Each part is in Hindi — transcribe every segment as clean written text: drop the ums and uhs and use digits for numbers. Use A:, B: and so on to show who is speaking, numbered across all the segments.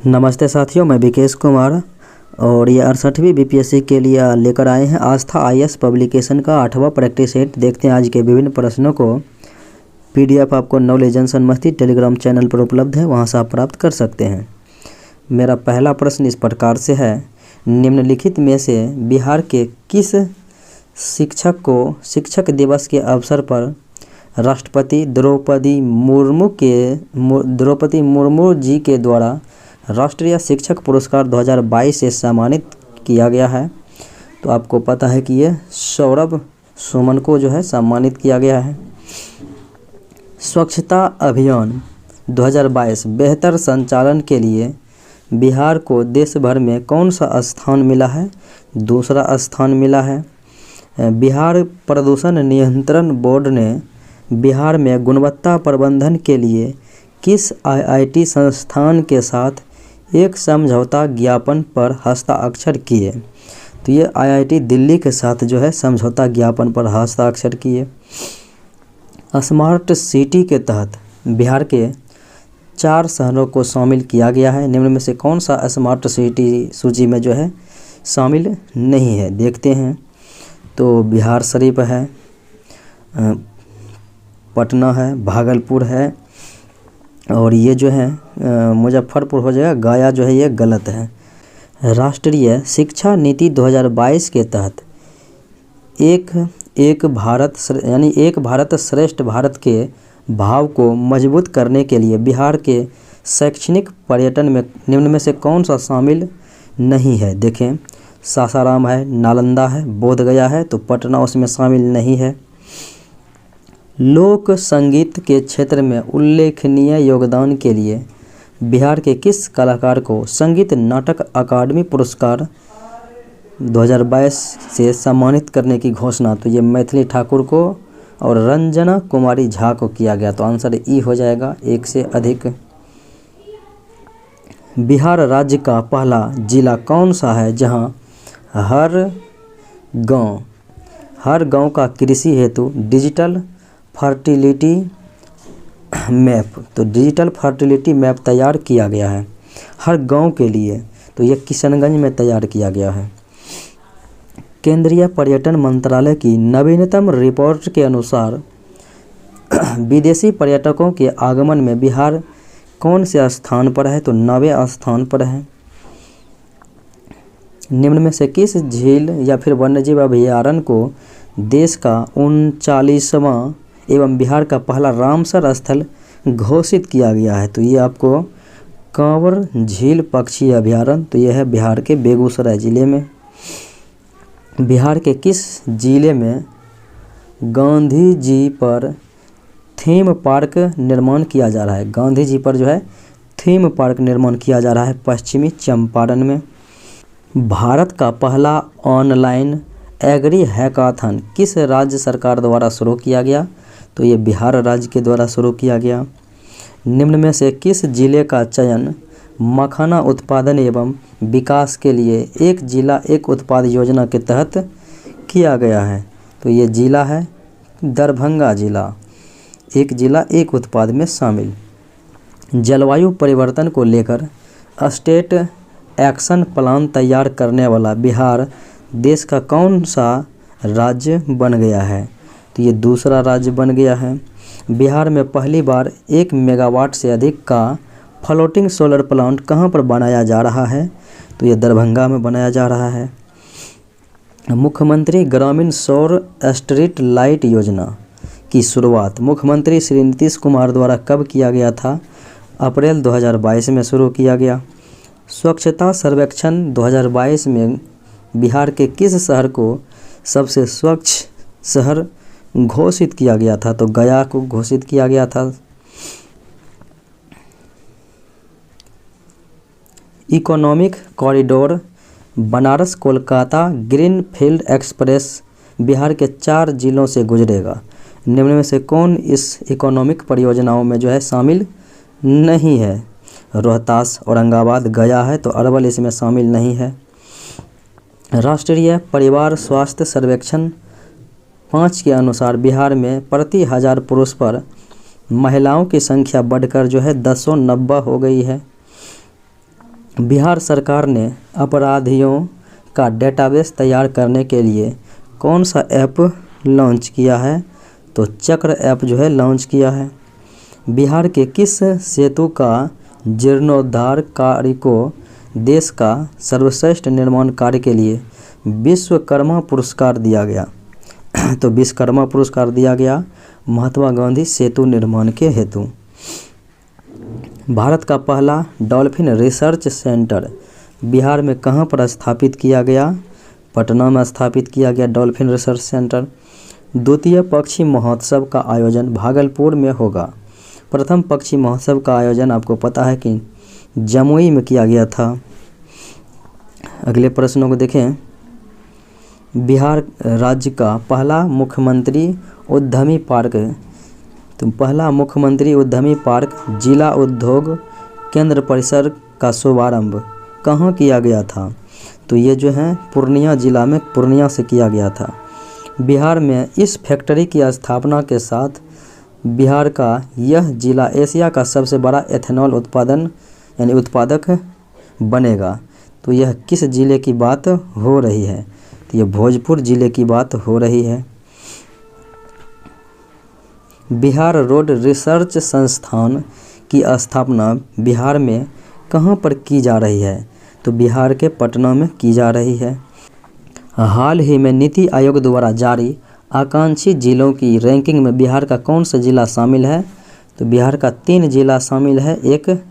A: नमस्ते साथियों, मैं विकेश कुमार और ये 68वीं बीपीएससी के लिए लेकर आए हैं आस्था आईएएस पब्लिकेशन का 8वां प्रैक्टिस सेट। देखते हैं आज के विभिन्न प्रश्नों को। पीडीएफ आपको नॉलेज जंक्शन मस्ती टेलीग्राम चैनल पर उपलब्ध है, वहां से आप प्राप्त कर सकते हैं। मेरा पहला प्रश्न इस प्रकार से है, निम्नलिखित में से बिहार के किस शिक्षक को शिक्षक दिवस के अवसर पर राष्ट्रपति द्रौपदी मुर्मू जी के द्वारा राष्ट्रीय शिक्षक पुरस्कार 2022 से सम्मानित किया गया है? तो आपको पता है कि ये सौरभ सुमन को जो है सम्मानित किया गया है। स्वच्छता अभियान 2022 बेहतर संचालन के लिए बिहार को देश भर में कौन सा स्थान मिला है? दूसरा स्थान मिला है। बिहार प्रदूषण नियंत्रण बोर्ड ने बिहार में गुणवत्ता प्रबंधन के लिए किस आईआईटी संस्थान के साथ एक समझौता ज्ञापन पर हस्ताक्षर किए? तो ये आईआईटी दिल्ली के साथ जो है समझौता ज्ञापन पर हस्ताक्षर किए। स्मार्ट सिटी के तहत बिहार के 4 शहरों को शामिल किया गया है। निम्न में से कौन सा स्मार्ट सिटी सूची में जो है शामिल नहीं है? देखते हैं। तो बिहार शरीफ है, पटना है, भागलपुर है और ये जो है मुजफ्फरपुर हो जाएगा। गया जो है ये गलत है। राष्ट्रीय शिक्षा नीति 2022 के तहत एक भारत श्रेष्ठ भारत के भाव को मजबूत करने के लिए बिहार के शैक्षणिक पर्यटन में निम्न में से कौन सा शामिल नहीं है? देखें, सासाराम है, नालंदा है, बोधगया है, तो पटना उसमें शामिल नहीं है। लोक संगीत के क्षेत्र में उल्लेखनीय योगदान के लिए बिहार के किस कलाकार को संगीत नाटक अकादमी पुरस्कार 2022 से सम्मानित करने की घोषणा? तो ये मैथिली ठाकुर को और रंजना कुमारी झा को किया गया। तो आंसर ई हो जाएगा, एक से अधिक। बिहार राज्य का पहला जिला कौन सा है जहां हर गांव का कृषि हेतु डिजिटल फर्टिलिटी मैप, तो डिजिटल फर्टिलिटी मैप तैयार किया गया है हर गांव के लिए? तो ये किशनगंज में तैयार किया गया है। केंद्रीय पर्यटन मंत्रालय की नवीनतम रिपोर्ट के अनुसार विदेशी पर्यटकों के आगमन में बिहार कौन से स्थान पर है? तो 9वें स्थान पर है। निम्न में से किस झील या फिर वन्यजीव अभयारण्य को देश का 39वां एवं बिहार का पहला रामसर स्थल घोषित किया गया है? तो ये आपको कांवर झील पक्षी अभयारण्य, तो यह है बिहार के बेगूसराय जिले में। बिहार के किस जिले में गांधी जी पर थीम पार्क निर्माण किया जा रहा है? गांधी जी पर जो है थीम पार्क निर्माण किया जा रहा है पश्चिमी चंपारण में। भारत का पहला ऑनलाइन एग्री हैकाथन किस राज्य सरकार द्वारा शुरू किया गया? तो ये बिहार राज्य के द्वारा शुरू किया गया। निम्न में से किस जिले का चयन मखाना उत्पादन एवं विकास के लिए एक जिला एक उत्पाद योजना के तहत किया गया है? तो ये जिला है दरभंगा जिला, एक जिला एक उत्पाद में शामिल। जलवायु परिवर्तन को लेकर स्टेट एक्शन प्लान तैयार करने वाला बिहार देश का कौन सा राज्य बन गया है? तो ये दूसरा राज्य बन गया है। बिहार में पहली बार 1 मेगावाट से अधिक का फ्लोटिंग सोलर प्लांट कहाँ पर बनाया जा रहा है? तो ये दरभंगा में बनाया जा रहा है। मुख्यमंत्री ग्रामीण सौर स्ट्रीट लाइट योजना की शुरुआत मुख्यमंत्री श्री नीतीश कुमार द्वारा कब किया गया था? अप्रैल 2022 में शुरू किया गया। स्वच्छता सर्वेक्षण 2022 में बिहार के किस शहर को सबसे स्वच्छ शहर घोषित किया गया था? तो गया को घोषित किया गया था। Economic corridor Banaras Kolkata green field express Bihar के 4 जिलों से गुजरेगा। निम्न में से कौन इस इकोनॉमिक परियोजनाओं में जो है शामिल नहीं है? रोहतास, औरंगाबाद, गया है, तो अरवल इसमें शामिल नहीं है। राष्ट्रीय परिवार स्वास्थ्य सर्वेक्षण 5 के अनुसार बिहार में प्रति 1000 पुरुष पर महिलाओं की संख्या बढ़कर जो है 1090 हो गई है। बिहार सरकार ने अपराधियों का डेटाबेस तैयार करने के लिए कौन सा ऐप लॉन्च किया है? तो चक्र ऐप जो है लॉन्च किया है। बिहार के किस सेतु का जीर्णोद्धार कार्य को देश का सर्वश्रेष्ठ निर्माण कार्य के लिए विश्वकर्मा पुरस्कार दिया गया? तो विश्वकर्मा पुरस्कार दिया गया महात्मा गांधी सेतु निर्माण के हेतु। भारत का पहला डॉल्फिन रिसर्च सेंटर बिहार में कहाँ पर स्थापित किया गया? पटना में स्थापित किया गया डॉल्फिन रिसर्च सेंटर। द्वितीय पक्षी महोत्सव का आयोजन भागलपुर में होगा। प्रथम पक्षी महोत्सव का आयोजन आपको पता है कि जमुई में किया गया था। अगले प्रश्नों को देखें। बिहार राज्य का पहला मुख्यमंत्री उद्यमी पार्क, तो पहला मुख्यमंत्री उद्यमी पार्क जिला उद्योग केंद्र परिसर का शुभारंभ कहाँ किया गया था? तो ये जो है पूर्णिया जिला में पूर्णिया से किया गया था। बिहार में इस फैक्ट्री की स्थापना के साथ बिहार का यह जिला एशिया का सबसे बड़ा एथेनॉल उत्पादन यानी उत्पादक बनेगा। तो यह किस जिले की बात हो रही है? तो यह भोजपुर जिले की बात हो रही है। बिहार रोड रिसर्च संस्थान की स्थापना बिहार में कहाँ पर की जा रही है? तो बिहार के पटना में की जा रही है। हाल ही में नीति आयोग द्वारा जारी आकांक्षी जिलों की रैंकिंग में बिहार का कौन सा जिला शामिल है? तो बिहार का 3 जिला शामिल है, एक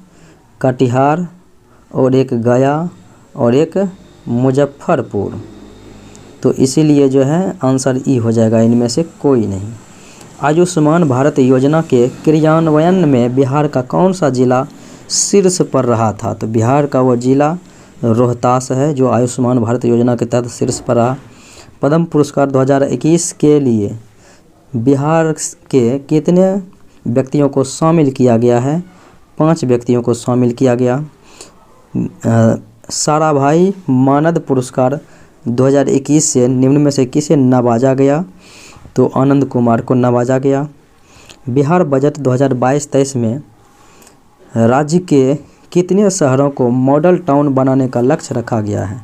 A: कटिहार और एक गया और एक मुजफ्फरपुर। तो इसीलिए जो है आंसर ई हो जाएगा, इनमें से कोई नहीं। आयुष्मान भारत योजना के क्रियान्वयन में बिहार का कौन सा जिला शीर्ष पर रहा था? तो बिहार का वो जिला रोहतास है जो आयुष्मान भारत योजना के तहत शीर्ष पर रहा। पद्म पुरस्कार 2021 के लिए बिहार के कितने व्यक्तियों को शामिल किया गया है? 5 व्यक्तियों को शामिल किया गया। साराभाई मानद पुरस्कार 2021 से निम्न में से किसे नवाजा गया? तो आनंद कुमार को नवाजा गया। बिहार बजट 2022-23 में राज्य के कितने शहरों को मॉडल टाउन बनाने का लक्ष्य रखा गया है?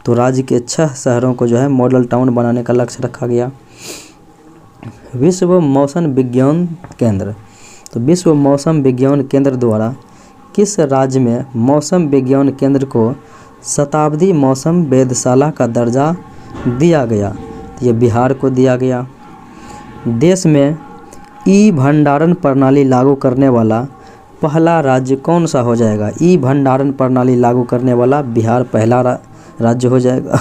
A: तो राज्य के 6 शहरों को जो है मॉडल टाउन बनाने का लक्ष्य रखा गया। विश्व मौसम विज्ञान केंद्र, तो विश्व मौसम विज्ञान केंद्र द्वारा किस राज्य में मौसम विज्ञान केंद्र को शताब्दी मौसम वेधशाला का दर्जा दिया गया? ये बिहार को दिया गया। देश में ई भंडारण प्रणाली लागू करने वाला पहला राज्य कौन सा हो जाएगा? ई भंडारण प्रणाली लागू करने वाला बिहार पहला राज्य हो जाएगा।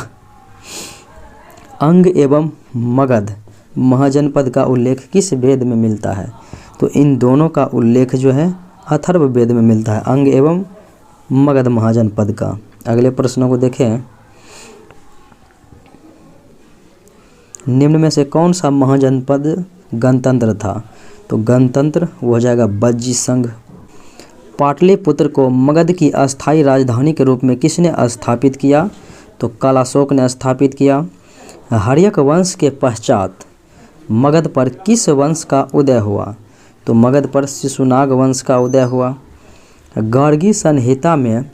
A: अंग एवं मगध महाजनपद का उल्लेख किस वेद में मिलता है? तो इन दोनों का उल्लेख जो है अथर्ववेद में मिलता है, अंग एवं मगध महाजनपद का। अगले प्रश्नों को देखें। निम्न में से कौन सा महाजनपद गणतंत्र था? तो गणतंत्र वो हो जाएगा बज्जी संघ। पाटलिपुत्र को मगध की अस्थायी राजधानी के रूप में किसने स्थापित किया? तो कालाशोक ने स्थापित किया। हर्यक वंश के पश्चात मगध पर किस वंश का उदय हुआ? तो मगध पर शिशुनाग वंश का उदय हुआ। गार्गी संहिता में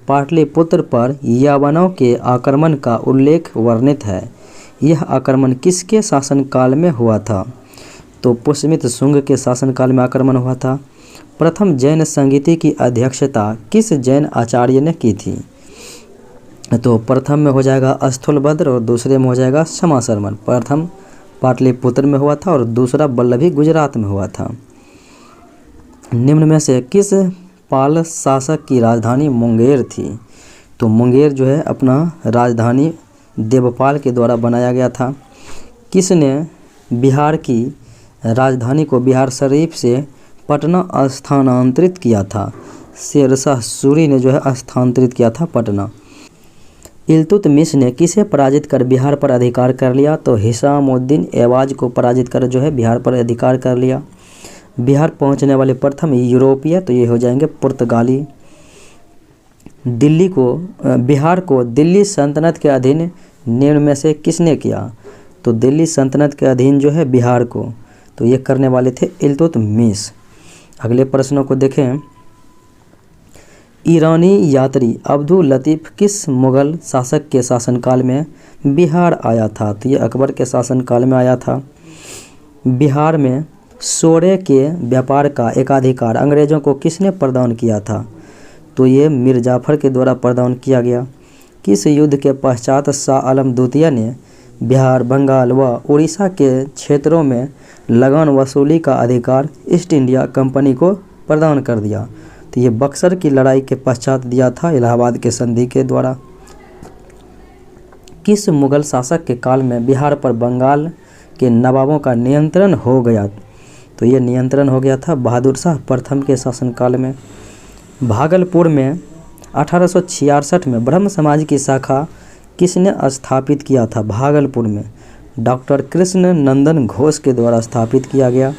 A: पाटलिपुत्र पर यवनों के आक्रमण का उल्लेख वर्णित है। यह आक्रमण किसके शासनकाल में हुआ था? तो पुष्यमित्र शुंग के शासनकाल में आक्रमण हुआ था। प्रथम जैन संगीति की अध्यक्षता किस जैन आचार्य ने की थी? तो प्रथम में हो जाएगा स्थूलभद्र और दूसरे में हो जाएगा क्षमाशर्मन। प्रथम पाटलिपुत्र में हुआ था और दूसरा वल्लभी गुजरात में हुआ था। निम्न में से किस पाल शासक की राजधानी मुंगेर थी? तो मुंगेर जो है अपना राजधानी देवपाल के द्वारा बनाया गया था। किसने बिहार की राजधानी को बिहार शरीफ से पटना स्थानांतरित किया था? शेरशाह सूरी ने जो है स्थानांतरित किया था पटना। इल्तुतमिश ने किसे पराजित कर बिहार पर अधिकार कर लिया? तो हिसामुद्दीन ऐवाज को पराजित कर जो है बिहार पर अधिकार कर लिया। बिहार पहुंचने वाले प्रथम यूरोपीय तो ये हो जाएंगे पुर्तगाली। बिहार को दिल्ली सल्तनत के अधीन निम्न में से किसने किया? तो दिल्ली सल्तनत के अधीन जो है बिहार को तो ये करने वाले थे इल्तुतमिश। अगले प्रश्नों को देखें। ईरानी यात्री अब्दुल लतीफ़ किस मुग़ल शासक के शासनकाल में बिहार आया था? तो ये अकबर के शासनकाल में आया था। बिहार में सोने के व्यापार का एकाधिकार अंग्रेज़ों को किसने प्रदान किया था? तो ये मीर जाफ़र के द्वारा प्रदान किया गया। किस युद्ध के पश्चात शाह आलम द्वितीय ने बिहार, बंगाल व उड़ीसा के क्षेत्रों में लगान वसूली का अधिकार ईस्ट इंडिया कंपनी को प्रदान कर दिया? तो ये बक्सर की लड़ाई के पश्चात दिया था, इलाहाबाद के संधि के द्वारा। किस मुग़ल शासक के काल में बिहार पर बंगाल के नवाबों का नियंत्रण हो गया? तो ये नियंत्रण हो गया था बहादुर शाह प्रथम के शासनकाल में। भागलपुर में 1866 में ब्रह्म समाज की शाखा किसने स्थापित किया था? भागलपुर में डॉक्टर कृष्ण नंदन घोष के द्वारा स्थापित किया गया।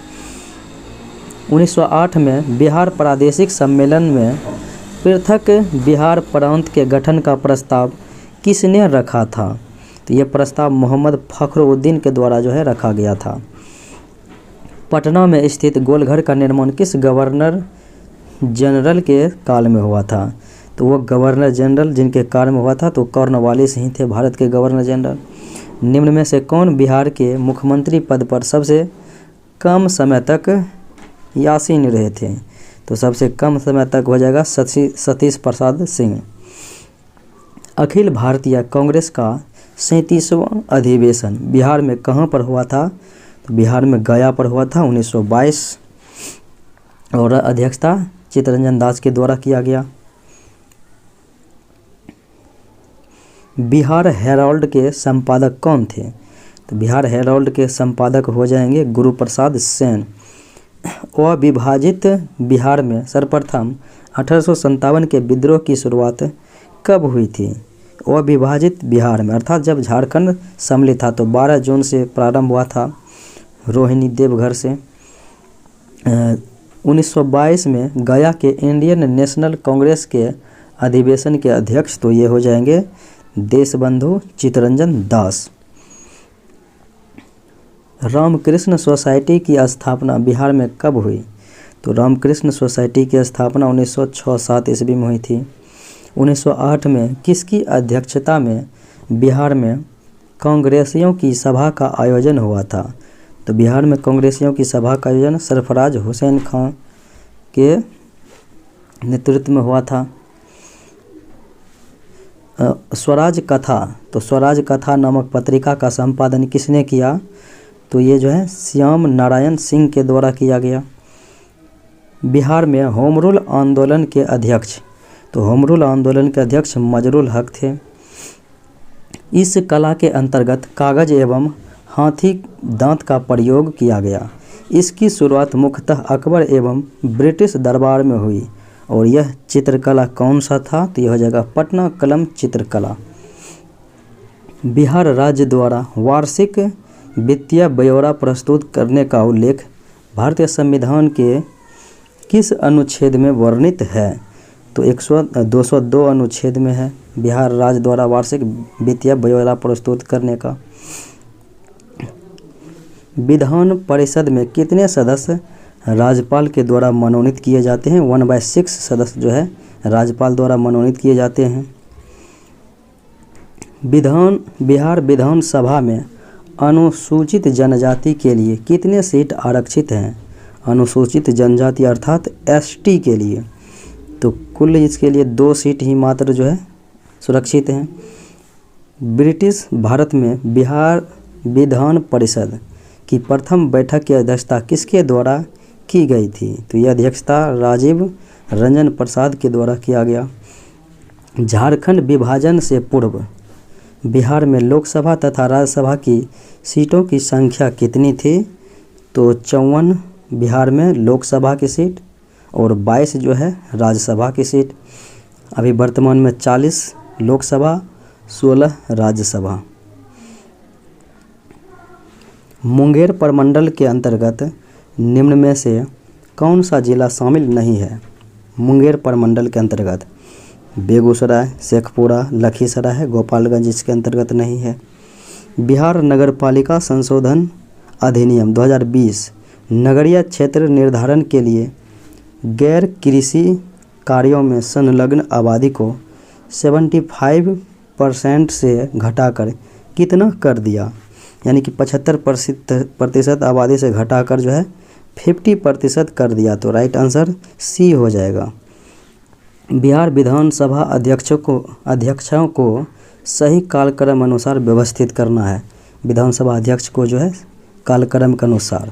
A: 1908 में बिहार प्रादेशिक सम्मेलन में पृथक बिहार प्रांत के गठन का प्रस्ताव किसने रखा था? तो ये प्रस्ताव मोहम्मद फ़खरुद्दीन के द्वारा जो है रखा गया था। पटना में स्थित गोलघर का निर्माण किस गवर्नर जनरल के काल में हुआ था? तो वो गवर्नर जनरल जिनके काल में हुआ था तो कॉर्नवालिस ही थे, भारत के गवर्नर जनरल। निम्न में से कौन बिहार के मुख्यमंत्री पद पर सबसे कम समय तक यासीन रहे थे? तो सबसे कम समय तक हो जाएगा सतीश प्रसाद सिंह। अखिल भारतीय कांग्रेस का 37वां अधिवेशन बिहार में कहाँ पर हुआ था? तो बिहार में गया पर हुआ था 1922 और अध्यक्षता चित्तरंजन दास के द्वारा किया गया। बिहार हेराल्ड के संपादक कौन थे? तो बिहार हेराल्ड के संपादक हो जाएंगे गुरुप्रसाद सेन। अविभाजित बिहार में सर्वप्रथम 1857 के विद्रोह की शुरुआत कब हुई थी? अविभाजित बिहार में अर्थात जब झारखंड सम्मिलित था तो 12 जून से प्रारंभ हुआ था रोहिणी देवघर से। 1922 में गया के इंडियन नेशनल कांग्रेस के अधिवेशन के अध्यक्ष तो ये हो जाएंगे देशबंधु चित्तरंजन दास। रामकृष्ण सोसाइटी की स्थापना बिहार में कब हुई? तो रामकृष्ण सोसाइटी की स्थापना 1906-07 ईस्वी में हुई थी। 1908 में किसकी अध्यक्षता में बिहार में कांग्रेसियों की सभा का आयोजन हुआ था? तो बिहार में कांग्रेसियों की सभा का आयोजन सरफराज हुसैन खां के नेतृत्व में हुआ था। स्वराज कथा तो स्वराज कथा नामक पत्रिका का संपादन किसने किया? तो ये जो है श्याम नारायण सिंह के द्वारा किया गया। बिहार में होम रूल आंदोलन के अध्यक्ष तो होम रूल आंदोलन के अध्यक्ष मजरुल हक थे। इस कला के अंतर्गत कागज एवं हाथी दांत का प्रयोग किया गया। इसकी शुरुआत मुख्यतः अकबर एवं ब्रिटिश दरबार में हुई और यह चित्रकला कौन सा था? तो यह हो जाएगा पटना कलम चित्रकला। बिहार राज्य द्वारा वार्षिक वित्तीय ब्यौरा प्रस्तुत करने का उल्लेख भारतीय संविधान के किस अनुच्छेद में वर्णित है? तो 202 अनुच्छेद में है बिहार राज्य द्वारा वार्षिक वित्तीय ब्यौरा प्रस्तुत करने का। विधान परिषद में कितने सदस्य राज्यपाल के द्वारा मनोनीत किए जाते हैं? 1/6 सदस्य जो है राज्यपाल द्वारा मनोनीत किए जाते हैं। बिहार विधानसभा में अनुसूचित जनजाति के लिए कितने सीट आरक्षित हैं? अनुसूचित जनजाति अर्थात ST के लिए तो कुल इसके लिए 2 सीट ही मात्र जो है सुरक्षित हैं। ब्रिटिश भारत में बिहार विधान परिषद की प्रथम बैठक की अध्यक्षता किसके द्वारा की गई थी? तो यह अध्यक्षता राजीव रंजन प्रसाद के द्वारा किया गया। झारखंड विभाजन से पूर्व बिहार में लोकसभा तथा राज्यसभा की सीटों की संख्या कितनी थी? तो 54 बिहार में लोकसभा की सीट और 22 जो है राज्यसभा की सीट। अभी वर्तमान में 40 लोकसभा 16 राज्यसभा। मुंगेर प्रमंडल के अंतर्गत निम्न में से कौन सा जिला शामिल नहीं है? मुंगेर प्रमंडल के अंतर्गत बेगूसराय, शेखपुरा, लखीसराय है, गोपालगंज इसके अंतर्गत नहीं है। बिहार नगरपालिका संशोधन अधिनियम 2020 नगरीय क्षेत्र निर्धारण के लिए गैर कृषि कार्यों में संलग्न आबादी को 75% से घटाकर कितना कर दिया, यानी कि 75% आबादी से घटाकर जो है 50% कर दिया। तो राइट आंसर सी हो जाएगा। बिहार विधानसभा अध्यक्षों को सही कालक्रम अनुसार व्यवस्थित करना है। विधानसभा अध्यक्ष को जो है कालक्रम के अनुसार।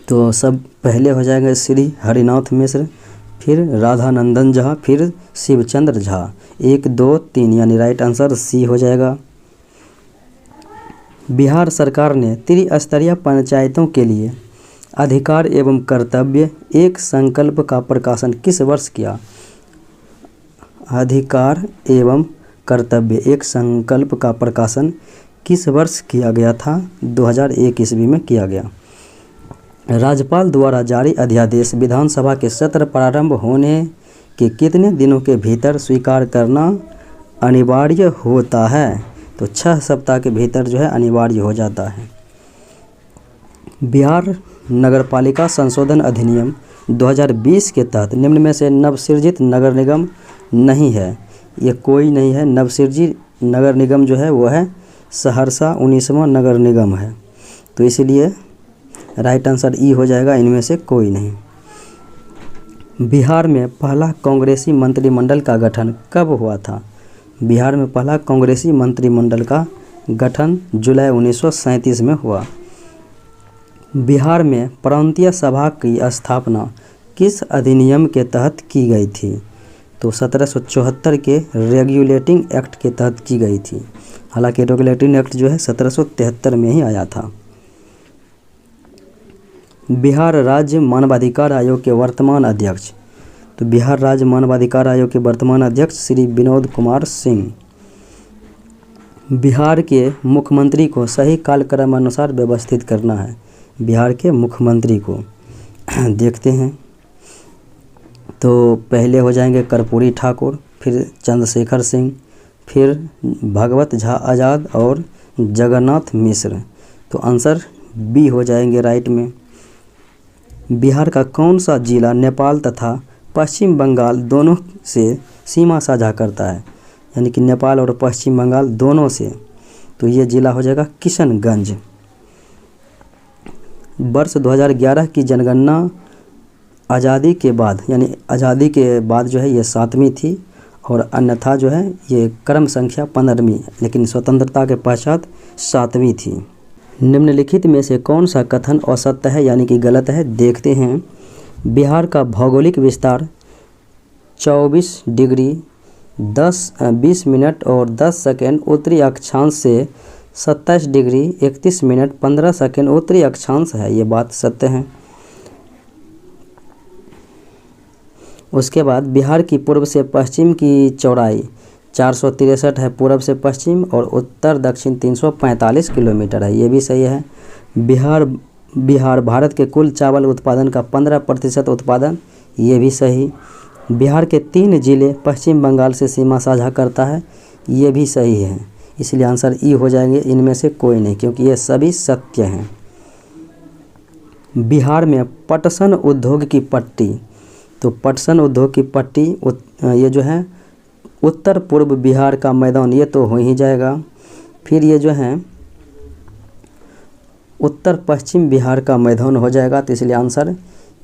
A: तो सब पहले हो जाएगा श्री हरिनाथ मिश्र, फिर राधानंदन झा, फिर शिवचंद्र झा। 1 2 3 यानी राइट आंसर सी हो जाएगा। बिहार सरकार ने त्रिस्तरीय पंचायतों के लिए अधिकार एवं कर्तव्य एक संकल्प का प्रकाशन किस वर्ष किया? अधिकार एवं कर्तव्य एक संकल्प का प्रकाशन किस वर्ष किया गया था? 2001 ईस्वी में किया गया। राज्यपाल द्वारा जारी अध्यादेश विधानसभा के सत्र प्रारंभ होने के कितने दिनों के भीतर स्वीकार करना अनिवार्य होता है? तो 6 सप्ताह के भीतर जो है अनिवार्य हो जाता है। बिहार नगरपालिका संशोधन अधिनियम 2020 के तहत निम्न में से नवसृजित नगर निगम नहीं है। ये कोई नहीं है। नवसृजित नगर निगम जो है वो है सहरसा 19वां नगर निगम है। तो इसलिए राइट आंसर ई हो जाएगा, इनमें से कोई नहीं। बिहार में पहला कांग्रेसी मंत्रिमंडल का गठन कब हुआ था? बिहार में पहला कांग्रेसी मंत्रिमंडल का गठन जुलाई 1937 में हुआ। बिहार में प्रांतीय सभा की स्थापना किस अधिनियम के तहत की गई थी? तो 1774 के रेगुलेटिंग एक्ट के तहत की गई थी। हालांकि रेगुलेटिंग एक्ट जो है 1773 में ही आया था। बिहार राज्य मानवाधिकार आयोग के वर्तमान अध्यक्ष। तो बिहार राज्य मानवाधिकार आयोग के वर्तमान अध्यक्ष श्री विनोद कुमार सिंह। बिहार के मुख्यमंत्री को सही कालक्रम अनुसार व्यवस्थित करना है। बिहार के मुख्यमंत्री को देखते हैं। तो पहले हो जाएंगे कर्पूरी ठाकुर, फिर चंद्रशेखर सिंह, फिर भगवत झा आज़ाद और जगन्नाथ मिश्र। तो आंसर बी हो जाएंगे राइट में। बिहार का कौन सा जिला नेपाल तथा पश्चिम बंगाल दोनों से सीमा साझा करता है? यानी कि नेपाल और पश्चिम बंगाल दोनों से। तो ये जिला हो जाएगा किशनगंज। वर्ष 2011 की जनगणना आज़ादी के बाद, यानी आज़ादी के बाद जो है ये 7वीं थी और अन्यथा जो है ये क्रम संख्या 15वीं, लेकिन स्वतंत्रता के पश्चात 7वीं थी। निम्नलिखित में से कौन सा कथन असत्य है यानी कि गलत है? देखते हैं। बिहार का भौगोलिक विस्तार 24 डिग्री 20 मिनट और 10 सेकेंड उत्तरी अक्षांश से 27 डिग्री 31 मिनट 15 सेकेंड उत्तरी अक्षांश है। ये बात सत्य है। उसके बाद बिहार की पूर्व से पश्चिम की चौड़ाई 463 है पूर्व से पश्चिम, और उत्तर दक्षिण 345 किलोमीटर है। ये भी सही है। बिहार भारत के कुल चावल उत्पादन का 15% उत्पादन, ये भी सही। बिहार के 3 जिले पश्चिम बंगाल से सीमा साझा करता है, ये भी सही है। इसलिए आंसर ई हो जाएंगे, इनमें से कोई नहीं, क्योंकि ये सभी सत्य हैं। बिहार में पटसन उद्योग की पट्टी। तो पटसन उद्योग की पट्टी ये जो है उत्तर पूर्व बिहार का मैदान, ये तो हो ही जाएगा। फिर ये जो है उत्तर पश्चिम बिहार का मैदान हो जाएगा। तो इसलिए आंसर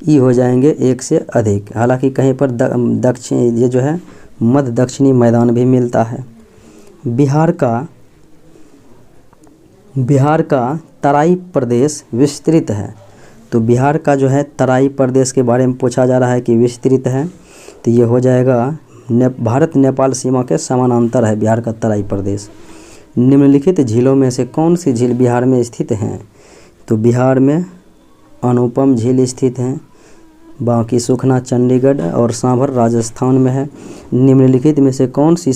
A: ई हो जाएंगे 1 से अधिक। हालांकि कहीं पर दक्षिण ये जो है मध्य दक्षिणी मैदान भी मिलता है। बिहार का तराई प्रदेश विस्तृत है। तो बिहार का जो है तराई प्रदेश के बारे में पूछा जा रहा है कि विस्तृत है, तो ये हो जाएगा भारत नेपाल सीमा के समानांतर है बिहार का तराई प्रदेश। निम्नलिखित झीलों में से कौन सी झील बिहार में स्थित हैं? तो बिहार में अनुपम झील स्थित हैं, बाकी सुखना चंडीगढ़ और सांभर राजस्थान में है। निम्नलिखित में से कौन सी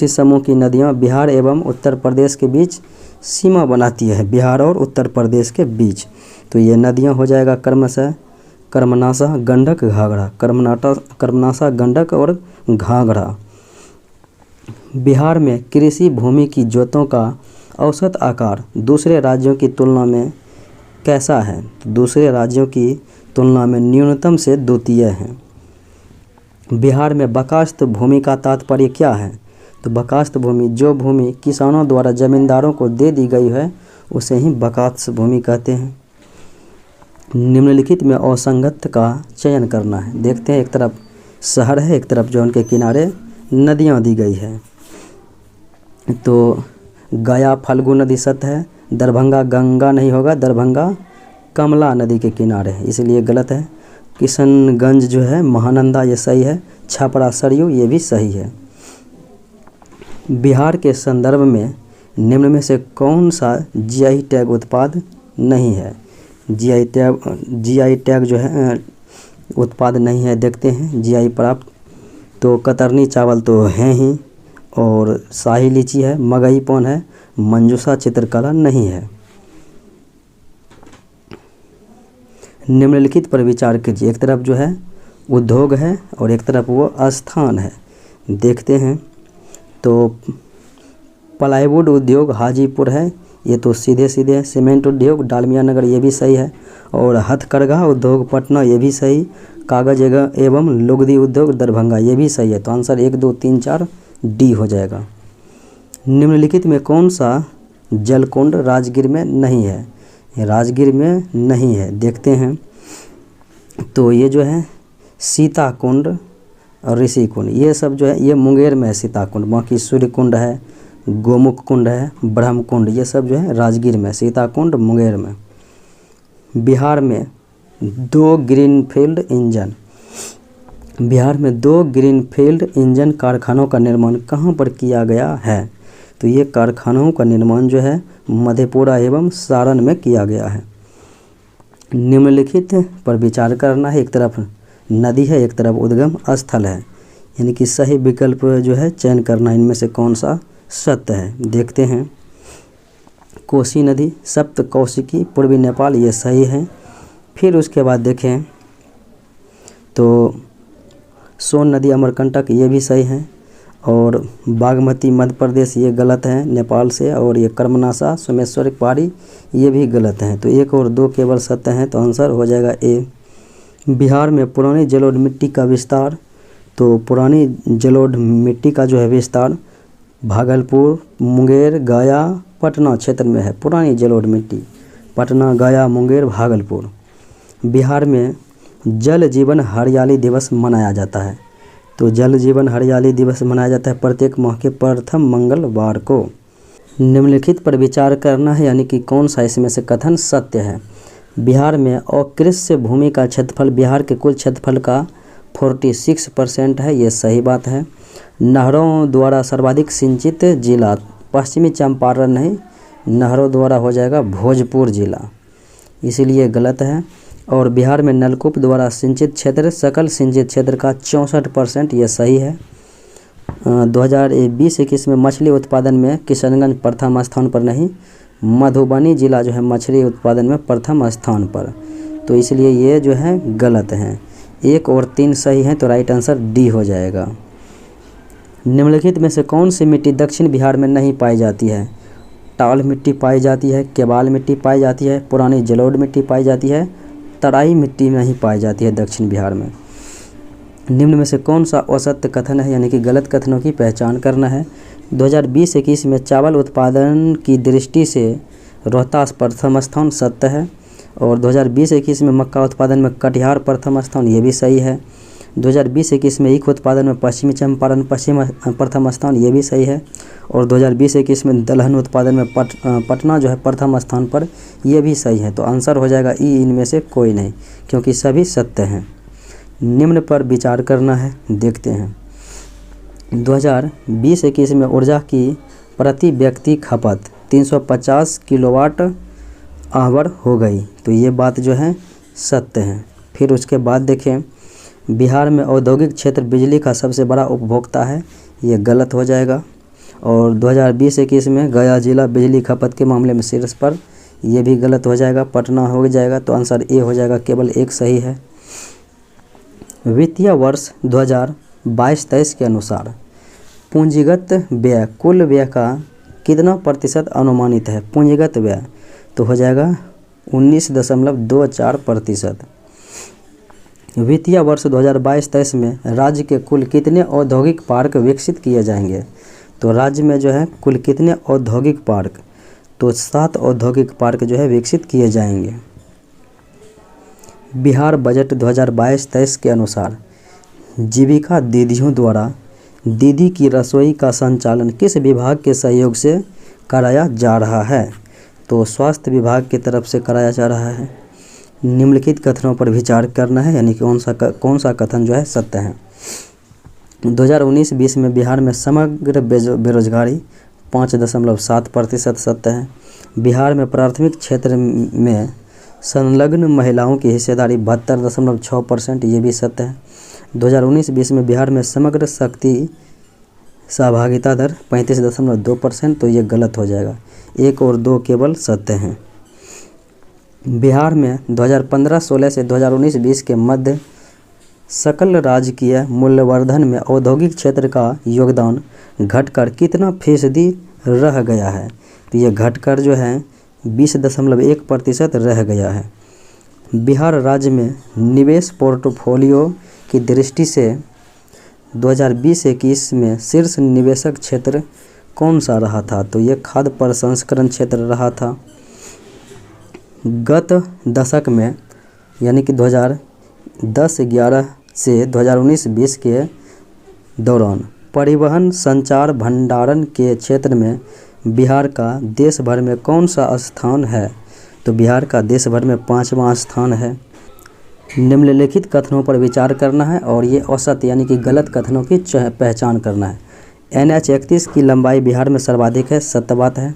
A: समूह की नदियां बिहार एवं उत्तर प्रदेश के बीच सीमा बनाती है? बिहार और उत्तर प्रदेश के बीच। तो ये नदियां हो जाएगा कर्मनासा गंडक घाघरा, कर्मनासा गंडक और घाघरा। बिहार में कृषि भूमि की जोतों का औसत आकार दूसरे राज्यों की तुलना में कैसा है? तो दूसरे राज्यों की तुलना में न्यूनतम से द्वितीय है। बिहार में बकास्त भूमि का तात्पर्य क्या है? तो बकास्त भूमि, जो भूमि किसानों द्वारा जमींदारों को दे दी गई है उसे ही बकास्त भूमि कहते हैं। निम्नलिखित में असंगत का चयन करना है। देखते हैं, एक तरफ शहर है, एक तरफ जो उनके किनारे नदियाँ दी गई है। तो गया फल्गु नदी सत्य है, दरभंगा गंगा नहीं होगा, दरभंगा कमला नदी के किनारे है, इसलिए गलत है। किशनगंज जो है महानंदा, ये सही है। छपरा सरयू, ये भी सही है। बिहार के संदर्भ में निम्न में से कौन सा जीआई टैग उत्पाद नहीं है? जीआई टैग जो है उत्पाद नहीं है। देखते हैं जीआई प्राप्त, तो कतरनी चावल तो हैं ही, और शाही लीची है, मगही पौन है, मंजूषा चित्रकला नहीं है। निम्नलिखित पर विचार कीजिए। एक तरफ जो है उद्योग है और एक तरफ वो स्थान है। देखते हैं, तो प्लाईवुड उद्योग हाजीपुर है, ये तो सीधे सीधे। सीमेंट उद्योग डालमिया नगर, ये भी सही है। और हथकरघा उद्योग पटना, ये भी सही। कागज एवं लुगदी उद्योग दरभंगा, ये भी सही है। तो आंसर 1 2 3 4 डी हो जाएगा। निम्नलिखित में कौन सा जलकुंड राजगीर में नहीं है? राजगीर में नहीं है। देखते हैं, तो ये जो है सीता कुंड और ऋषि कुंड, ये सब जो है ये मुंगेर में है सीता कुंड। बाकी सूर्य कुंड है, गोमुख कुंड है, ब्रह्म कुंड, ये सब जो है राजगीर में। सीता कुंड मुंगेर में। बिहार में 2 ग्रीनफील्ड इंजन, बिहार में 2 ग्रीनफील्ड इंजन कारखानों का निर्माण कहाँ पर किया गया है? तो ये कारखानों का निर्माण जो है मधेपुरा एवं सारण में किया गया है। निम्नलिखित पर विचार करना है। एक तरफ नदी है, एक तरफ उद्गम स्थल है, यानी कि सही विकल्प जो है चयन करना, इनमें से कौन सा सत्य है। देखते हैं, कोसी नदी सप्त कौशिकी पूर्वी नेपाल, ये सही है। फिर उसके बाद देखें तो सोन नदी अमरकंटक, ये भी सही है। और बागमती मध्य प्रदेश, ये गलत है नेपाल से। और ये कर्मनाशा सोमेश्वर पहाड़ी, ये भी गलत हैं। तो 1 और 2 केवल सत्य हैं, तो आंसर हो जाएगा ए। बिहार में पुरानी जलोढ़ मिट्टी का विस्तार, तो पुरानी जलोढ़ मिट्टी का जो है विस्तार भागलपुर, मुंगेर, गया, पटना क्षेत्र में है। पुरानी जलोढ़ मिट्टी पटना, गया, मुंगेर, भागलपुर। बिहार में जल जीवन हरियाली दिवस मनाया जाता है, तो जल जीवन हरियाली दिवस मनाया जाता है प्रत्येक माह के प्रथम मंगलवार को। निम्नलिखित पर विचार करना है, यानी कि कौन सा इसमें से कथन सत्य है। बिहार में अकृषि भूमि का क्षेत्रफल बिहार के कुल क्षेत्रफल का 46% है, ये सही बात है। नहरों द्वारा सर्वाधिक सिंचित जिला पश्चिमी चंपारण नहीं, नहरों द्वारा हो जाएगा भोजपुर जिला, इसीलिए गलत है। और बिहार में नलकूप द्वारा सिंचित क्षेत्र सकल सिंचित क्षेत्र का 64%, ये सही है। 2020-21 में मछली उत्पादन में किशनगंज प्रथम स्थान पर नहीं, मधुबनी जिला जो है मछली उत्पादन में प्रथम स्थान पर, तो इसलिए ये जो है गलत हैं। 1 और 3 सही हैं, तो राइट आंसर डी हो जाएगा। निम्नलिखित में से कौन सी मिट्टी दक्षिण बिहार में नहीं पाई जाती है? टाल मिट्टी पाई जाती है, केबाल मिट्टी पाई जाती है, पुरानी जलोढ़ मिट्टी पाई जाती है, तराई मिट्टी नहीं पाई जाती है दक्षिण बिहार में। निम्न में से कौन सा असत्य कथन है, यानी कि गलत कथनों की पहचान करना है। 2020-21 में चावल उत्पादन की दृष्टि से रोहतास प्रथम स्थान, सत्य है। और 2020-21 में मक्का उत्पादन में कटिहार प्रथम स्थान, ये भी सही है। 2020-21 में ईख उत्पादन में पश्चिमी चंपारण प्रथम स्थान, ये भी सही है। और 2020-21 में दलहन उत्पादन में पटना जो है प्रथम स्थान पर, ये भी सही है। तो आंसर हो जाएगा ई, इनमें से कोई नहीं, क्योंकि सभी सत्य हैं। निम्न पर विचार करना है। देखते हैं, 2020-21 में ऊर्जा की प्रति व्यक्ति खपत 350 किलोवाट आवर हो गई, तो ये बात जो है सत्य है। फिर उसके बाद देखें, बिहार में औद्योगिक क्षेत्र बिजली का सबसे बड़ा उपभोक्ता है, ये गलत हो जाएगा। और 2020-21 में गया जिला बिजली खपत के मामले में शीर्ष पर, ये भी गलत हो जाएगा, पटना हो जाएगा, तो आंसर ए हो जाएगा, केवल 1 सही है। वित्तीय वर्ष 2022-23 के अनुसार पूंजीगत व्यय कुल व्यय का कितना प्रतिशत अनुमानित है? पूंजीगत व्यय तो हो जाएगा 19.24%। वित्तीय वर्ष 2022-23 में राज्य के कुल कितने औद्योगिक पार्क विकसित किए जाएंगे? तो राज्य में जो है कुल कितने औद्योगिक पार्क, तो 7 औद्योगिक पार्क जो है विकसित किए जाएंगे। बिहार बजट 2022-23 के अनुसार जीविका दीदियों द्वारा दीदी की रसोई का संचालन किस विभाग के सहयोग से कराया जा रहा है? तो स्वास्थ्य विभाग की तरफ से कराया जा रहा है। निम्नलिखित कथनों पर विचार करना है, यानी कौन सा कथन जो है सत्य है। 2019-20 में बिहार में समग्र बेरोजगारी 5.7% सत्य है। बिहार में प्राथमिक क्षेत्र में संलग्न महिलाओं की हिस्सेदारी 72.6%, ये भी सत्य है। 2019-20 में बिहार में समग्र शक्ति सहभागिता दर 35.2%, तो ये गलत हो जाएगा। 1 और 2 केवल सत्य हैं। बिहार में 2015-16 से 2019-20 के मध्य सकल राजकीय मूल्यवर्धन में औद्योगिक क्षेत्र का योगदान घटकर कितना फीसदी रह गया है? तो ये घटकर जो है 20.1% रह गया है। बिहार राज्य में निवेश पोर्टफोलियो की दृष्टि से 2020-21 में शीर्ष निवेशक क्षेत्र कौन सा रहा था? तो ये खाद्य प्रसंस्करण क्षेत्र रहा था। गत दशक में यानी कि 2010-11 से 2019-20 के दौरान परिवहन संचार भंडारण के क्षेत्र में बिहार का देश भर में कौन सा स्थान है? तो बिहार का देश भर में 5वां स्थान है। निम्नलिखित कथनों पर विचार करना है और ये औसत यानी कि गलत कथनों की पहचान करना है। NH 31 की लंबाई बिहार में सर्वाधिक है, सत्य बात है।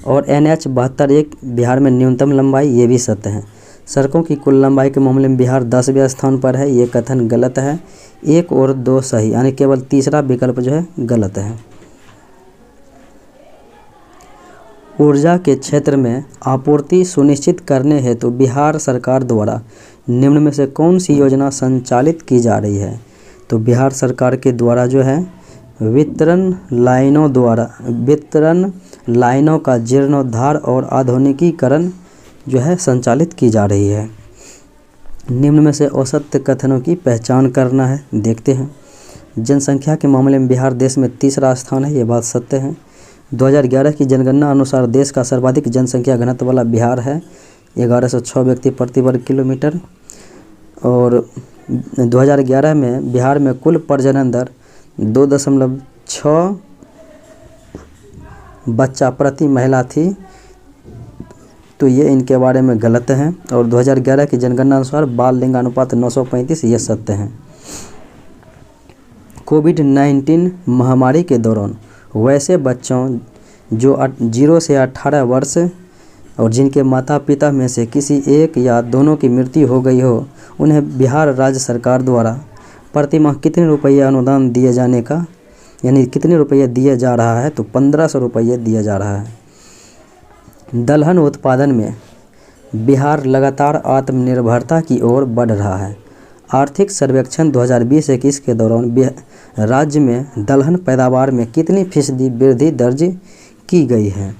A: और NH 72 बिहार में न्यूनतम लंबाई, ये भी सत्य है। सड़कों की कुल लंबाई के मामले में बिहार 10वें स्थान पर है, ये कथन गलत है। 1 और 2 सही, यानी केवल तीसरा विकल्प जो है गलत है। ऊर्जा के क्षेत्र में आपूर्ति सुनिश्चित करने हेतु तो बिहार सरकार द्वारा निम्न में से कौन सी योजना संचालित की जा रही है? तो बिहार सरकार के द्वारा जो है वितरण लाइनों का जीर्णोद्धार और आधुनिकीकरण जो है संचालित की जा रही है। निम्न में से औसत कथनों की पहचान करना है, देखते हैं। जनसंख्या के मामले में बिहार देश में तीसरा स्थान है, ये बात सत्य है। 2011 की जनगणना अनुसार देश का सर्वाधिक जनसंख्या घनत्व वाला बिहार है, 1106 व्यक्ति प्रति वर्ग किलोमीटर। और 2011 में बिहार में कुल प्रजनन दर 2.6 बच्चा प्रति महिला थी, तो ये इनके बारे में गलत है। और 2011 की जनगणना अनुसार बाल लिंगानुपात 935, ये सत्य है। कोविड-19 महामारी के दौरान वैसे बच्चों जो 0 से 18 वर्ष और जिनके माता पिता में से किसी एक या दोनों की मृत्यु हो गई हो, उन्हें बिहार राज्य सरकार द्वारा प्रति माह कितने रुपये अनुदान दिए जाने का, यानी कितने रुपये दिया जा रहा है? तो 1500 रुपये दिया जा रहा है। दलहन उत्पादन में बिहार लगातार आत्मनिर्भरता की ओर बढ़ रहा है। आर्थिक सर्वेक्षण 2020-21 के दौरान राज्य में दलहन पैदावार में कितनी फीसदी वृद्धि दर्ज की गई है?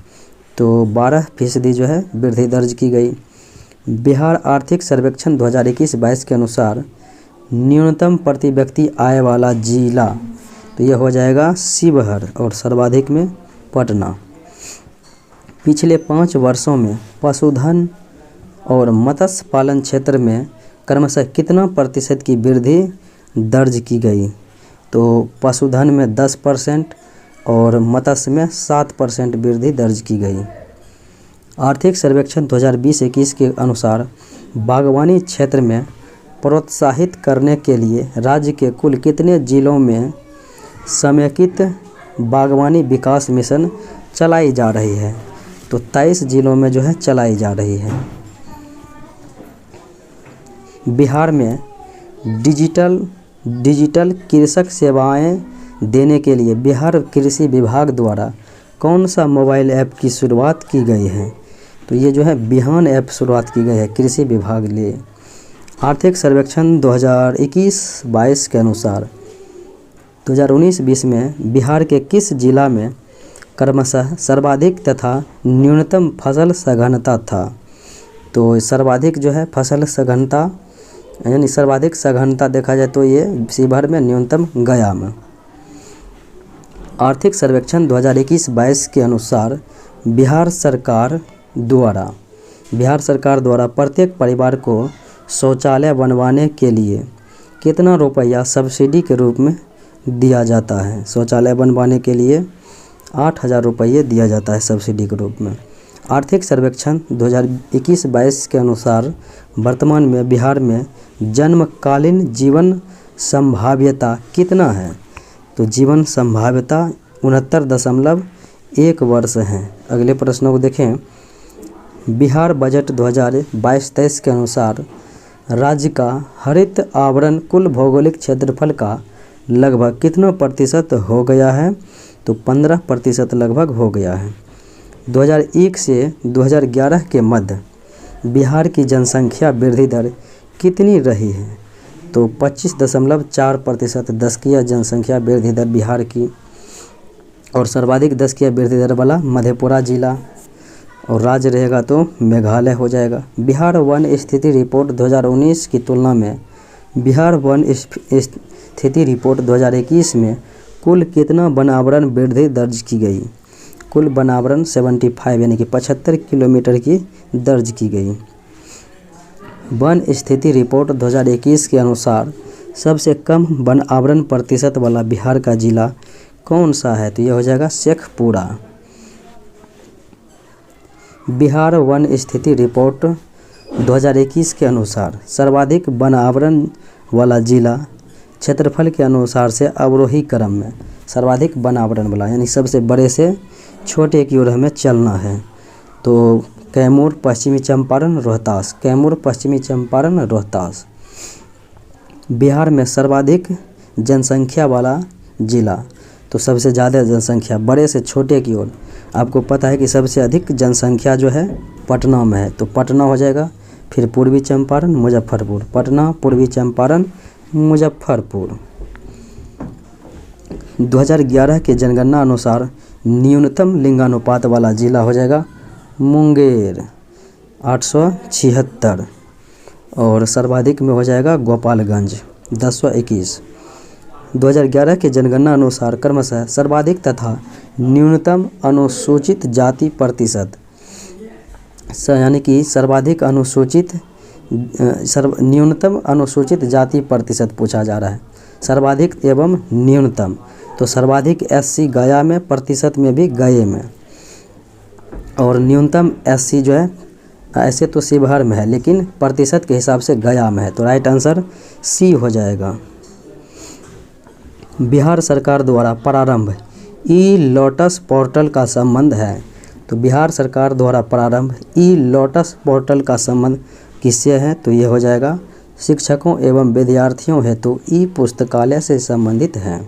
A: तो 12% जो है वृद्धि दर्ज की गई। बिहार आर्थिक सर्वेक्षण 2021-22 के अनुसार न्यूनतम प्रति व्यक्ति आय वाला जिला, तो यह हो जाएगा शिवहर और सर्वाधिक में पटना। पिछले 5 वर्षों में पशुधन और मत्स्य पालन क्षेत्र में क्रमशः कितना प्रतिशत की वृद्धि दर्ज की गई? तो पशुधन में 10% और मत्स्य में 7% वृद्धि दर्ज की गई। आर्थिक सर्वेक्षण 2020-21 के अनुसार बागवानी क्षेत्र में प्रोत्साहित करने के लिए राज्य के कुल कितने जिलों में समेकित बागवानी विकास मिशन चलाई जा रही है? तो 23 जिलों में जो है चलाई जा रही है। बिहार में डिजिटल कृषक सेवाएं देने के लिए बिहार कृषि विभाग द्वारा कौन सा मोबाइल ऐप की शुरुआत की गई है? तो ये जो है बिहान ऐप शुरुआत की गई है कृषि विभाग लिए। आर्थिक सर्वेक्षण 2021-22 के अनुसार 2019-20 में बिहार के किस जिला में क्रमशः सर्वाधिक तथा न्यूनतम फसल सघनता था? तो सर्वाधिक जो है फसल सघनता यानी सर्वाधिक सघनता देखा जाए तो ये शिवहर में, न्यूनतम गया में। आर्थिक सर्वेक्षण 2021-22 के अनुसार बिहार सरकार द्वारा प्रत्येक परिवार को शौचालय बनवाने के लिए कितना रुपया सब्सिडी के रूप में दिया जाता है। शौचालय बनवाने के लिए 8,000 रुपये दिया जाता है सब्सिडी के रूप में। आर्थिक सर्वेक्षण 2021-22 के अनुसार वर्तमान में बिहार में जन्मकालीन जीवन संभाव्यता कितना है। तो जीवन संभाव्यता 69.1 वर्ष है। अगले प्रश्नों को देखें। बिहार बजट 2022-23 के अनुसार राज्य का हरित आवरण कुल भौगोलिक क्षेत्रफल का लगभग कितना प्रतिशत हो गया है। तो 15% लगभग हो गया है। 2001 से 2011 के मध्य बिहार की जनसंख्या वृद्धि दर कितनी रही है। तो 25.4% 10 जनसंख्या वृद्धि दर बिहार की, और सर्वाधिक 10 वृद्धि दर वाला मधेपुरा जिला, और राज्य रहेगा तो मेघालय हो जाएगा। बिहार वन स्थिति रिपोर्ट 2019 की तुलना में बिहार वन स्थिति रिपोर्ट 2021 में कुल कितना वनावरण वृद्धि दर्ज की गई। कुल वनावरण 75 यानी कि 75 किलोमीटर की दर्ज की गई। वन स्थिति रिपोर्ट 2021 के अनुसार सबसे कम वन आवरण प्रतिशत वाला बिहार का जिला कौन सा है। तो यह हो जाएगा शेखपुरा। बिहार वन स्थिति रिपोर्ट 2021 के अनुसार सर्वाधिक वन आवरण वाला जिला क्षेत्रफल के अनुसार से अवरोही क्रम में सर्वाधिक वन आवरण वाला, यानी सबसे बड़े से छोटे की ओर हमें चलना है। तो कैमूर, पश्चिमी चंपारण, रोहतास। कैमूर, पश्चिमी चंपारण, रोहतास। बिहार में सर्वाधिक जनसंख्या वाला जिला, तो सबसे ज़्यादा जनसंख्या बड़े से छोटे की ओर। आपको पता है कि सबसे अधिक जनसंख्या जो है पटना में है, तो पटना हो जाएगा। फिर पूर्वी चंपारण, मुजफ्फरपुर। पटना, पूर्वी चंपारण, मुजफ्फरपुर। 2011 के जनगणना अनुसार न्यूनतम लिंगानुपात वाला जिला हो जाएगा मुंगेर 876, और सर्वाधिक में हो जाएगा गोपालगंज 1021। 2011 के जनगणना अनुसार क्रमशः सर्वाधिक तथा न्यूनतम अनुसूचित जाति प्रतिशत, यानी कि सर्वाधिक न्यूनतम अनुसूचित जाति प्रतिशत पूछा जा रहा है। सर्वाधिक एवं न्यूनतम, तो सर्वाधिक SC गया में, प्रतिशत में भी गए में, और न्यूनतम SC जो है ऐसे तो शिवहर में है लेकिन प्रतिशत के हिसाब से गया में है। तो राइट आंसर C हो जाएगा। बिहार सरकार द्वारा प्रारंभ ई-लोटस पोर्टल का संबंध है। तो बिहार सरकार द्वारा प्रारंभ ई-लोटस पोर्टल का संबंध किससे है। तो ये हो जाएगा शिक्षकों एवं विद्यार्थियों हेतु ई-पुस्तकालय से संबंधित है।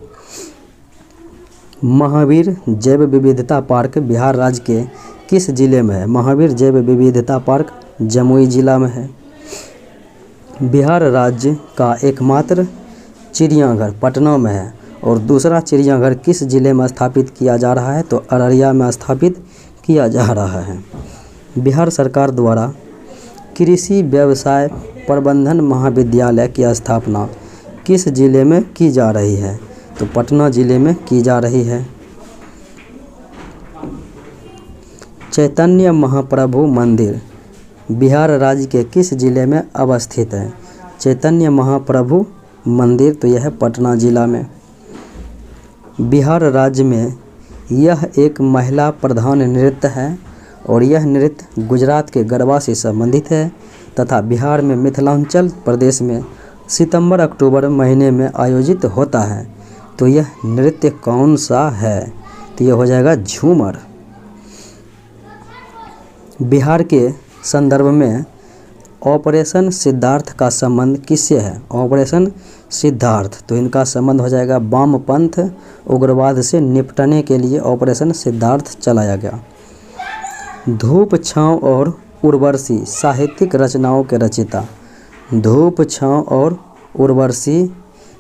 A: महावीर जैव विविधता पार्क बिहार राज्य के किस जिले में है। महावीर जैव विविधता पार्क जमुई जिला में है। बिहार राज्य का एकमात्र चिड़ियाघर पटना में है, और दूसरा चिड़ियाघर किस जिले में स्थापित किया जा रहा है। तो अररिया में स्थापित किया जा रहा है। बिहार सरकार द्वारा कृषि व्यवसाय प्रबंधन महाविद्यालय की स्थापना किस जिले में की जा रही है। तो पटना जिले में की जा रही है। चैतन्य महाप्रभु मंदिर बिहार राज्य के किस जिले में अवस्थित है। चैतन्य महाप्रभु मंदिर, तो यह है पटना जिला में। बिहार राज्य में यह एक महिला प्रधान नृत्य है, और यह नृत्य गुजरात के गरबा से संबंधित है तथा बिहार में मिथिलांचल प्रदेश में सितंबर-अक्टूबर महीने में आयोजित होता है। तो यह नृत्य कौन सा है। तो यह हो जाएगा झूमर। बिहार के संदर्भ में ऑपरेशन सिद्धार्थ का संबंध किससे है। ऑपरेशन सिद्धार्थ, तो इनका संबंध हो जाएगा वामपंथ उग्रवाद से निपटने के लिए ऑपरेशन सिद्धार्थ चलाया गया। धूप छाँव और उर्वशी साहित्यिक रचनाओं के रचयिता। धूप छाँव और उर्वशी,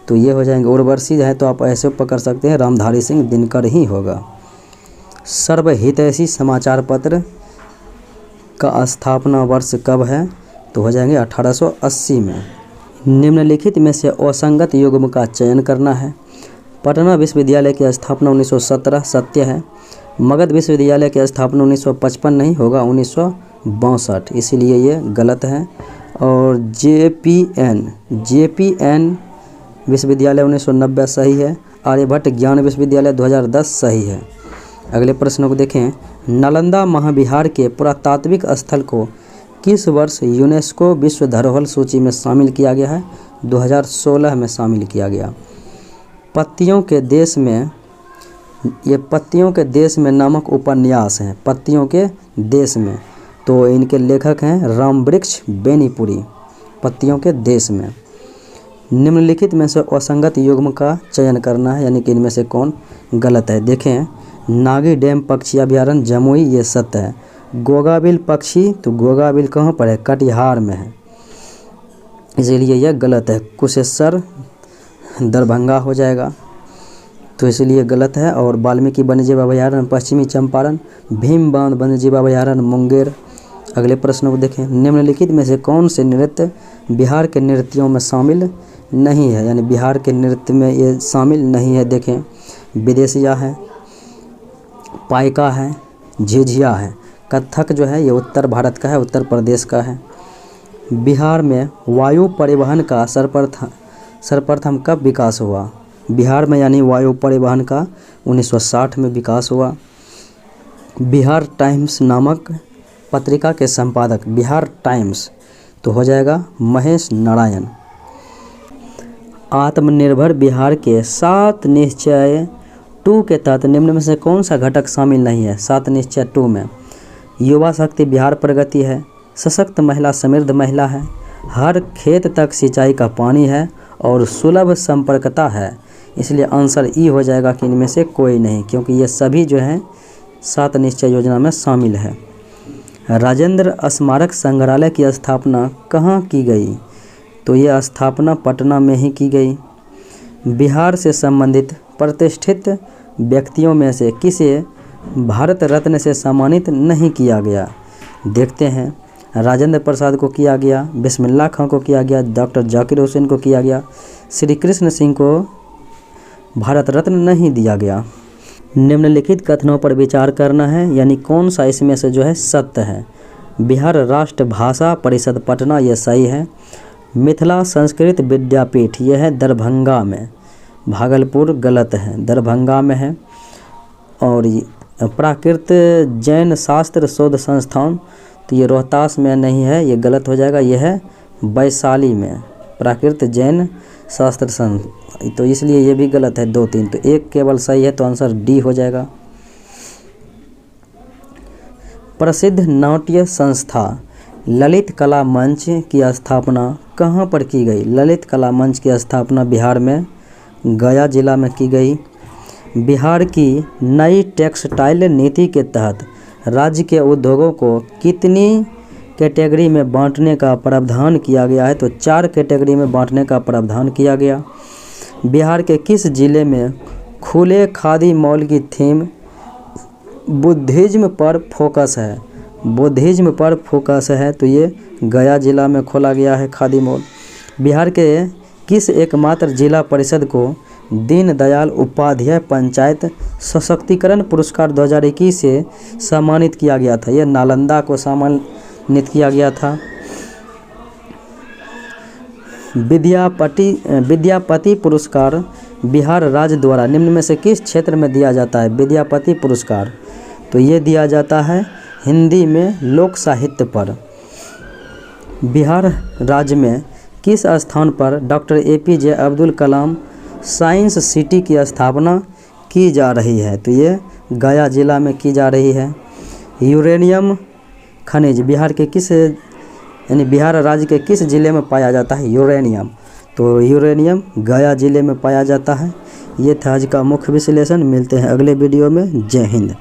A: तो ये हो जाएंगे उर्वशी है, तो आप ऐसे पकड़ सकते हैं रामधारी सिंह दिनकर ही होगा। सर्वहितैषी समाचार पत्र का स्थापना वर्ष कब है। तो हो जाएंगे 1880 में। निम्नलिखित में से असंगत युग्म का चयन करना है। पटना विश्वविद्यालय की स्थापना 1917 सत्य है। मगध विश्वविद्यालय की स्थापना 1955 नहीं होगा 1962, इसीलिए ये गलत है। और जेपीएन विश्वविद्यालय 1990 सही है। आर्यभट्ट ज्ञान विश्वविद्यालय 2010 सही है। अगले प्रश्न को देखें। नालंदा महाविहार के पुरातात्विक स्थल को किस वर्ष यूनेस्को विश्व धरोहर सूची में शामिल किया गया है? 2016 में शामिल किया गया। पत्तियों के देश में, ये पत्तियों के देश में नामक उपन्यास हैं। पत्तियों के देश में, तो इनके लेखक हैं रामवृक्ष बेनीपुरी। पत्तियों के देश में। निम्नलिखित में से असंगत युग्म का चयन करना है, यानी कि इनमें से कौन गलत है। देखें, नागी डैम पक्षी अभयारण्य जमुई, ये सत्य है। गोगाबिल पक्षी, तो गोगाबिल कहाँ पर है? कटिहार में है, इसीलिए यह गलत है। कुशेश्वर दरभंगा हो जाएगा, तो इसलिए गलत है। और वाल्मीकि वन्यजीव अभयारण्य पश्चिमी चंपारण, भीम बांध वन्यजीव अभयारण्य मुंगेर। अगले प्रश्न को देखें। निम्नलिखित में से कौन से नृत्य बिहार के नृत्यों में शामिल नहीं है, यानी बिहार के नृत्य में ये शामिल नहीं है। देखें, विदेशिया है, पाइका है, झिझिया है। कथक जो है ये उत्तर भारत का है, उत्तर प्रदेश का है। बिहार में वायु परिवहन का सर्वप्रथम कब विकास हुआ? बिहार में यानी वायु परिवहन का 1960 में विकास हुआ। बिहार टाइम्स नामक पत्रिका के संपादक, बिहार टाइम्स, तो हो जाएगा महेश नारायण। आत्मनिर्भर बिहार के 7 निश्चय 2 के तहत निम्न में से कौन सा घटक शामिल नहीं है? 7 निश्चय 2 में युवा शक्ति बिहार प्रगति है, सशक्त महिला समृद्ध महिला है, हर खेत तक सिंचाई का पानी है और सुलभ संपर्कता है। इसलिए आंसर ई हो जाएगा कि इनमें से कोई नहीं, क्योंकि ये सभी जो हैं 7 निश्चय योजना में शामिल है। राजेंद्र स्मारक संग्रहालय की स्थापना कहाँ की गई? तो ये स्थापना पटना में ही की गई। बिहार से संबंधित प्रतिष्ठित व्यक्तियों में से किसे भारत रत्न से सम्मानित नहीं किया गया? देखते हैं। राजेंद्र प्रसाद को किया गया, बिस्मिल्लाह खां को किया गया, डॉक्टर जाकिर हुसैन को किया गया, श्री कृष्ण सिंह को भारत रत्न नहीं दिया गया। निम्नलिखित कथनों पर विचार करना है, यानी कौन सा इसमें से जो है सत्य है। बिहार राष्ट्र भाषा परिषद पटना, यह सही है। मिथिला संस्कृत विद्यापीठ, यह है दरभंगा में। भागलपुर गलत है, दरभंगा में है। और प्राकृत जैन शास्त्र शोध संस्थान, तो ये रोहतास में नहीं है, ये गलत हो जाएगा। यह है वैशाली में, प्राकृत जैन शास्त्र संस्थान, तो इसलिए ये भी गलत है। 2 3, तो 1 केवल सही है, तो आंसर डी हो जाएगा। प्रसिद्ध नाट्य संस्था ललित कला मंच की स्थापना कहाँ पर की गई? ललित कला मंच की स्थापना बिहार में गया जिला में की गई। बिहार की नई टेक्सटाइल नीति के तहत राज्य के उद्योगों को कितनी कैटेगरी में बांटने का प्रावधान किया गया है? तो 4 कैटेगरी में बांटने का प्रावधान किया गया। बिहार के किस जिले में खुले खादी मॉल की थीम बुद्धिज्म पर फोकस है? बुद्धिज्म पर फोकस है, तो ये गया जिला में खोला गया है खादी मॉल। बिहार के किस एकमात्र जिला परिषद को दीनदयाल उपाध्याय पंचायत सशक्तिकरण पुरस्कार 2021 से सम्मानित किया गया था? यह नालंदा को सम्मानित किया गया था। विद्यापति पुरस्कार बिहार राज्य द्वारा निम्न में से किस क्षेत्र में दिया जाता है? विद्यापति पुरस्कार, तो ये दिया जाता है हिंदी में लोक साहित्य पर। बिहार राज्य में किस स्थान पर doctor APJ Abdul Kalam science city की स्थापना की जा रही है? तो ये गया जिला में की जा रही है। यूरेनियम खनिज बिहार के किस, यानी बिहार राज्य के किस जिले में पाया जाता है? यूरेनियम, तो यूरेनियम गया जिले में पाया जाता है। ये था आज का मुख्य विश्लेषण। मिलते हैं अगले वीडियो में। जय हिंद।